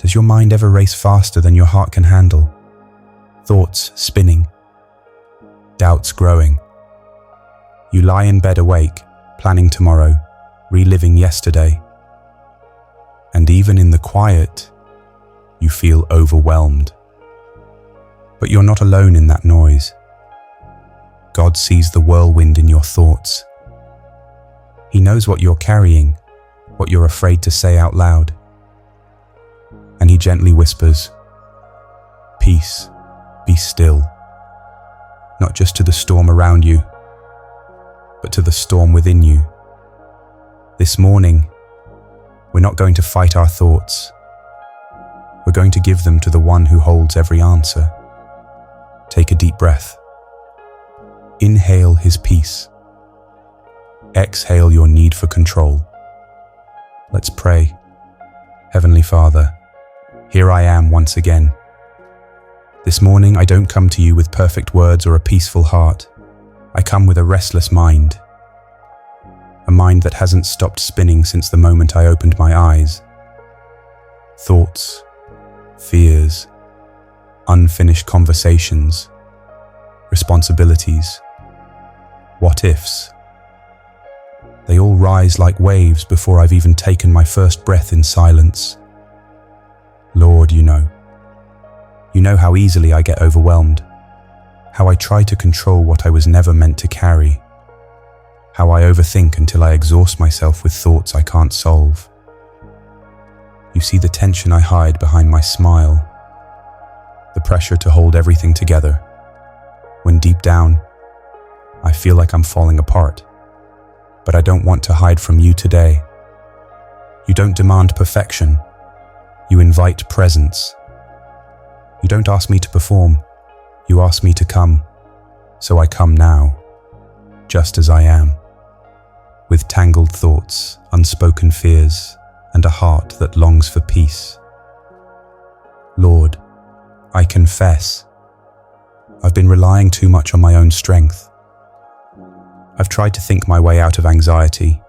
Does your mind ever race faster than your heart can handle? Thoughts spinning, doubts growing. You lie in bed awake, planning tomorrow, reliving yesterday. And even in the quiet, you feel overwhelmed. But you're not alone in that noise. God sees the whirlwind in your thoughts. He knows what you're carrying, what you're afraid to say out loud. And he gently whispers, "Peace, be still." Not just to the storm around you, but to the storm within you. This morning, we're not going to fight our thoughts. We're going to give them to the one who holds every answer. Take a deep breath. Inhale his peace. Exhale your need for control. Let's pray. Heavenly Father, here I am once again. This morning I don't come to you with perfect words or a peaceful heart. I come with a restless mind. A mind that hasn't stopped spinning since the moment I opened my eyes. Thoughts, fears, unfinished conversations, responsibilities, what-ifs. They all rise like waves before I've even taken my first breath in silence. Lord, you know how easily I get overwhelmed, how I try to control what I was never meant to carry, how I overthink until I exhaust myself with thoughts I can't solve. You see the tension I hide behind my smile, the pressure to hold everything together, when deep down, I feel like I'm falling apart. But I don't want to hide from you today. You don't demand perfection. You invite presence. You don't ask me to perform. You ask me to come. So I come now, just as I am, with tangled thoughts, unspoken fears, and a heart that longs for peace. Lord, I confess, I've been relying too much on my own strength. I've tried to think my way out of anxiety,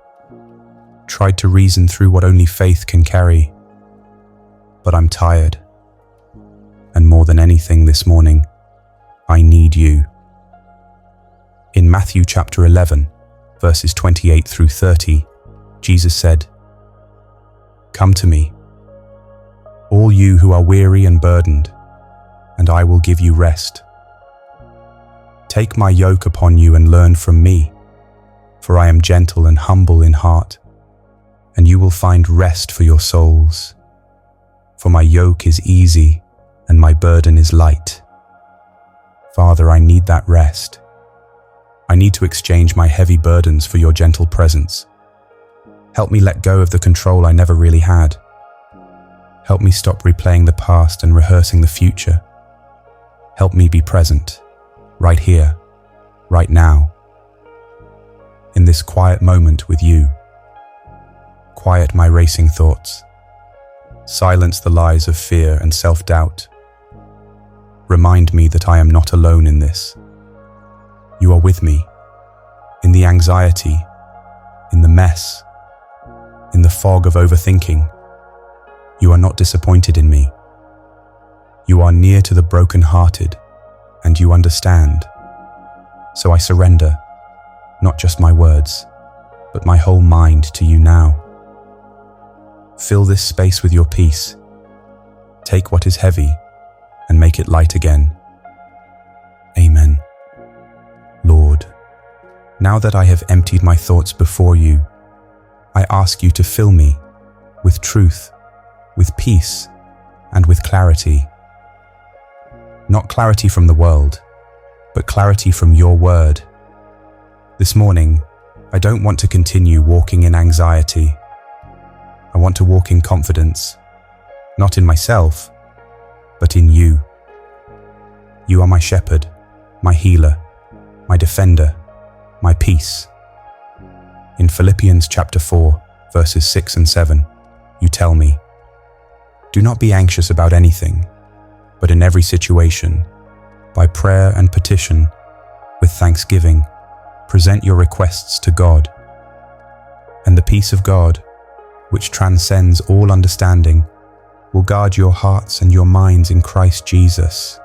tried to reason through what only faith can carry. But I'm tired. And more than anything this morning, I need you. In Matthew chapter 11, verses 28 through 30, Jesus said, "Come to me, all you who are weary and burdened, and I will give you rest. Take my yoke upon you and learn from me, for I am gentle and humble in heart, and you will find rest for your souls. For my yoke is easy and my burden is light." Father, I need that rest. I need to exchange my heavy burdens for your gentle presence. Help me let go of the control I never really had. Help me stop replaying the past and rehearsing the future. Help me be present, right here, right now. In this quiet moment with you. Quiet my racing thoughts. Silence the lies of fear and self-doubt. Remind me that I am not alone in this. You are with me, in the anxiety, in the mess, in the fog of overthinking. You are not disappointed in me. You are near to the broken-hearted, and you understand. So I surrender, not just my words, but my whole mind to you now. Fill this space with your peace. Take what is heavy and make it light again. Amen. Lord, now that I have emptied my thoughts before you, I ask you to fill me with truth, with peace, and with clarity. Not clarity from the world, but clarity from your word. This morning, I don't want to continue walking in anxiety. I want to walk in confidence, not in myself, but in you. You are my shepherd, my healer, my defender, my peace. In Philippians chapter 4, verses 6 and 7, you tell me, "Do not be anxious about anything, but in every situation, by prayer and petition, with thanksgiving, present your requests to God. And the peace of God, which transcends all understanding, will guard your hearts and your minds in Christ Jesus.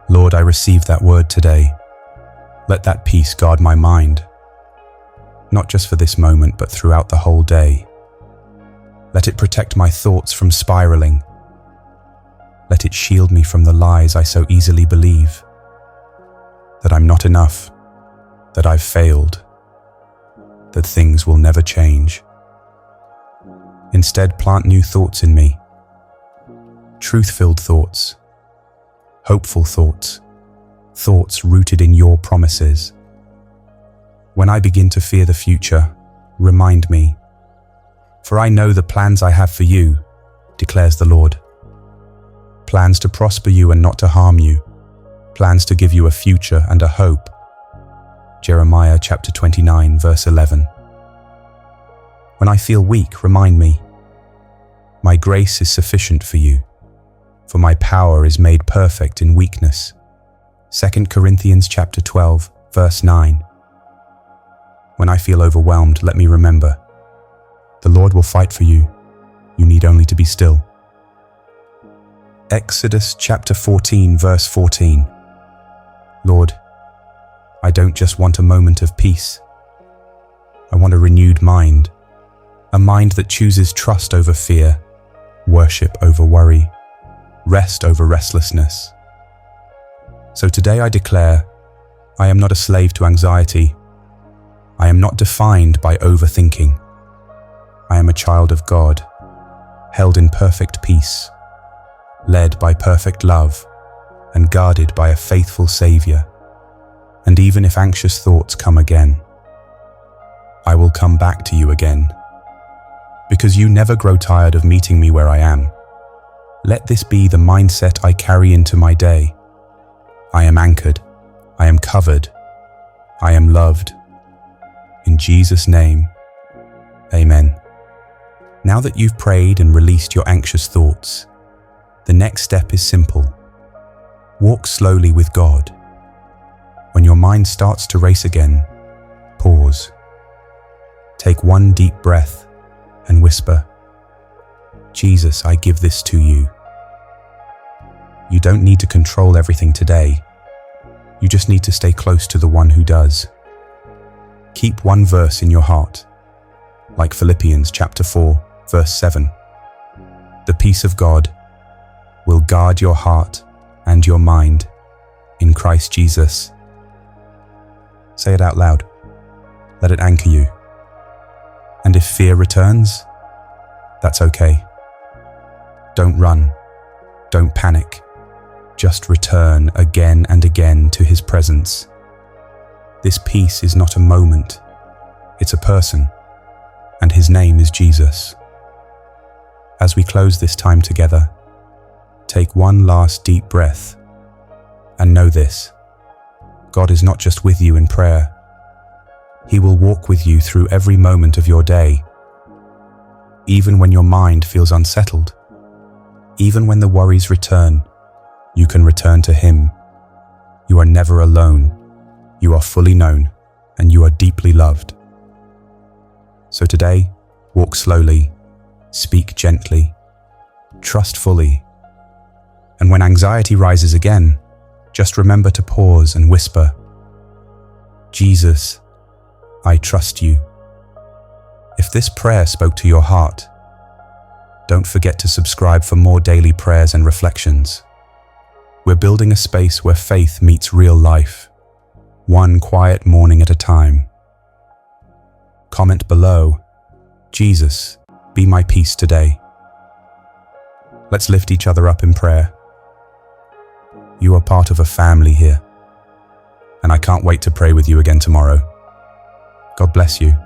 Lord, I receive that word today. Let that peace guard my mind, not just for this moment, but throughout the whole day. Let it protect my thoughts from spiraling. Let it shield me from the lies I so easily believe, that I'm not enough, that I've failed, that things will never change. Instead, plant new thoughts in me, truth-filled thoughts, hopeful thoughts, thoughts rooted in your promises. When I begin to fear the future, remind me, for I know the plans I have for you, declares the Lord. Plans to prosper you and not to harm you, plans to give you a future and a hope. Jeremiah chapter 29, verse 11. When I feel weak, remind me, my grace is sufficient for you, for my power is made perfect in weakness. 2 Corinthians chapter 12, verse 9. When I feel overwhelmed, let me remember, the Lord will fight for you. You need only to be still. Exodus chapter 14, verse 14. Lord, I don't just want a moment of peace. I want a renewed mind, a mind that chooses trust over fear, worship over worry, rest over restlessness. So today I declare, I am not a slave to anxiety. I am not defined by overthinking. I am a child of God, held in perfect peace, led by perfect love, and guarded by a faithful Savior. And even if anxious thoughts come again, I will come back to you again, because you never grow tired of meeting me where I am. Let this be the mindset I carry into my day. I am anchored, I am covered, I am loved. In Jesus' name, amen. Now that you've prayed and released your anxious thoughts, the next step is simple. Walk slowly with God. When your mind starts to race again, pause. Take one deep breath and whisper, Jesus, I give this to you. You don't need to control everything today. You just need to stay close to the one who does. Keep one verse in your heart, like Philippians chapter 4, verse 7. The peace of God will guard your heart and your mind in Christ Jesus. Say it out loud. Let it anchor you. And if fear returns, that's okay. Don't run. Don't panic. Just return again and again to His presence. This peace is not a moment. It's a person, and His name is Jesus. As we close this time together, take one last deep breath and know this: God is not just with you in prayer. He will walk with you through every moment of your day. Even when your mind feels unsettled, even when the worries return, you can return to Him. You are never alone. You are fully known, and you are deeply loved. So today, walk slowly, speak gently, trust fully. And when anxiety rises again, just remember to pause and whisper, Jesus, I trust you. If this prayer spoke to your heart, don't forget to subscribe for more daily prayers and reflections. We're building a space where faith meets real life, one quiet morning at a time. Comment below, Jesus, be my peace today. Let's lift each other up in prayer. You are part of a family here, and I can't wait to pray with you again tomorrow. God bless you.